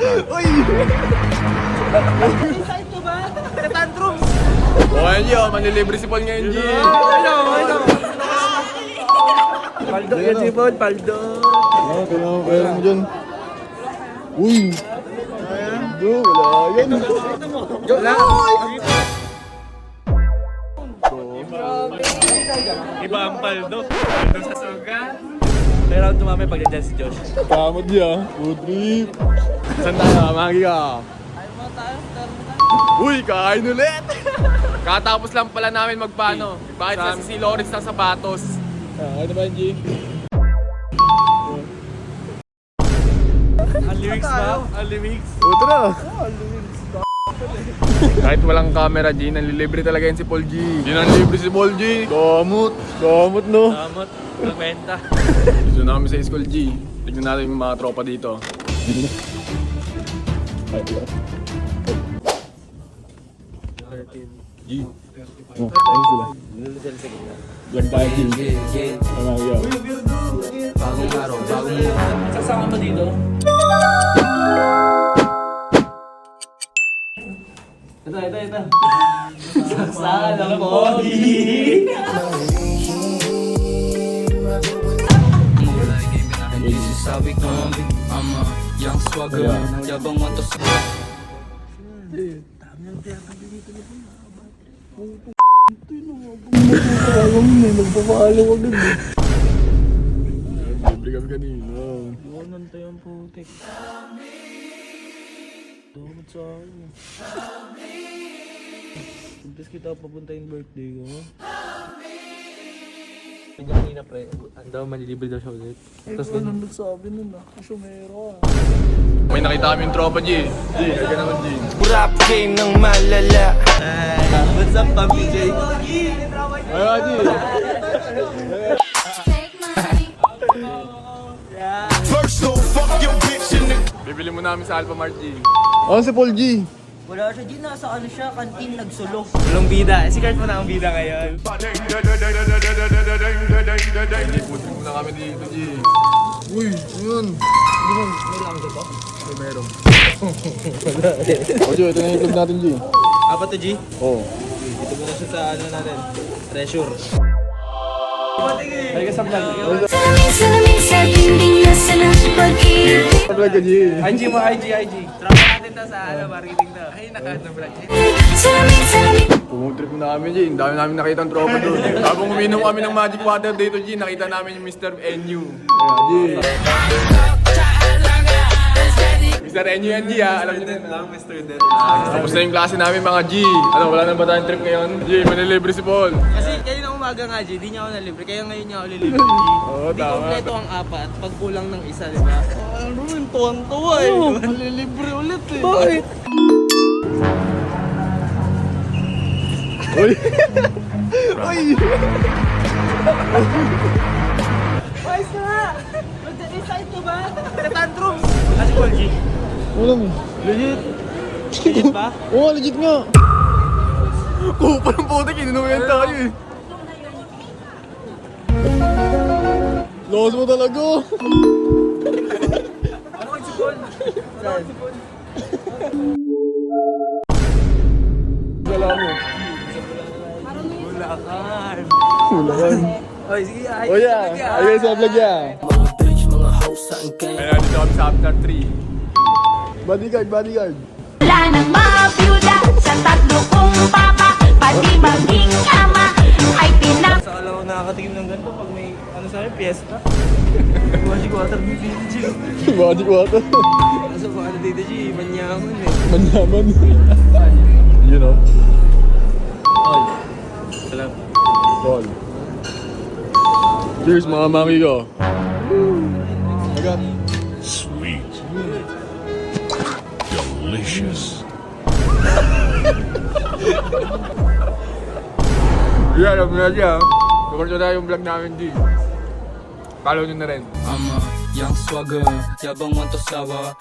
Uy! Inside mo ba? Tantrums! Okay yun, manlilibre si Paul ngayon, G. Ano? Paldo yan si Paul, paldo. Kaya mo dyan. Uy! Wala yan. Wala. Iba ang paldo. Paldo sa suga. Pero ang tumamay pag nandiyan si Josh. Kamot niya. Food trip. Saan tayo? Magi ka. Uy, kain ulit! Katapos lang pala namin magpano. Bakit kasi si Lawrence ng sapatos? Ano ba, G? Ang lyrics ba? Ang lyrics. Ito na. Kahit walang camera, G, nanlilibre talaga yan si Paul G. Hindi nanlilibre si Paul G. Kamot. Kamot, no? Tamot. Nagbenta. Dito na kami sa school, G. Tignan natin yung mga tropa dito. G. Oh, ayun sila. Vlog tayo, G. Ano nga, Bagong araw, bagong buwan. Sasama mo dito? Ito. Sasama ng pogi. Sabi ko, I'm a young swagger. Yabang want to libre kami kanina. Buonan tayo ang putik. Damot sa akin. Imbes kita papunta yung birthday ko. Kanina pre, daw malilibre daw siya ulit. Tapos ganun nagsabi nun ah, kasi meron. May nakita kami yung tropa, G. G, kaya naman, G. rap game ng malala. What's up, Papi J? Ay, G. First no fuck your bitch in the Bibili mo namin sa Alpha Mart, G. Ano si Paul G? Wala siya, G. Nasa ano siya, kantin, nagsulo. Walang bida. Si Kurt mo na ang bida ngayon. Putin mo na kami dito, G. Uy, yun. May langgo ba? Meron. O, G, ito na yung club natin, G. Apat to G? Oo. Dito muna siya sa ano natin. Treasure. Ay ka sa vlog. Salamin sa dingding na sa pag-ibig. Pag-vlog ka, G. IG mo, IG. Tropa natin to sa ano, marketing to. Ay, naka-vlog. Salamin Pumutrip mo na kami, G. Ang dami namin nakita ang tropa doon. Habang uminom kami ng magic water dito, G, nakita namin yung Mr. NU. Ayan, G. Mr. NU yan, G, ha? Alam niyo din. Tapos na yung klase namin, mga G. Ano, wala na ba tayong trip ngayon? G, manilibre si Paul. Kasi kanina umaga nga, G, di niya ako nalibre. Kaya ngayon niya ako lilibre, G. Oo, Di tama. kompleto ang apat, pag kulang ng isa, di ba? Ano yun, tuwan-tuwa eh. Malilibre ulit eh. Bakit? Uy! Uy! Ayos na nga! Inside mo ba? Tantrums! Kasi Paul G. Wala mo. Legit. Legit ba? Oo, legit nga. Kupa ng putik, inunuyan tayo eh. Lakas mo talaga. Ano kayo si Paul? Wala mo. Bulacan. Wala yan. Oy, sige, ay. O yeah, ayun sa vlog yan. mga bitch, mga hoes sa angkay. Kaya dito kami sa After 3. Bodyguard, bodyguard. Wala nang mabiyuda sa tatlo kong papa. Pati maging ama ay pinag... Sa alam ko nakakatingin ng ganito pag may ano sa akin, piyesta. Magic water ng G. Magic water. Kaso kung ano dito G, manyaman eh. Manyaman. You know. All. Salam. Paul. Cheers mga mami ko. Agad. Sweet. Delicious. Yeah, alam nyo na siya. Tukar nyo na yung vlog namin, G. Follow nyo na rin. I'm a young swagger. Yabang want to sawa.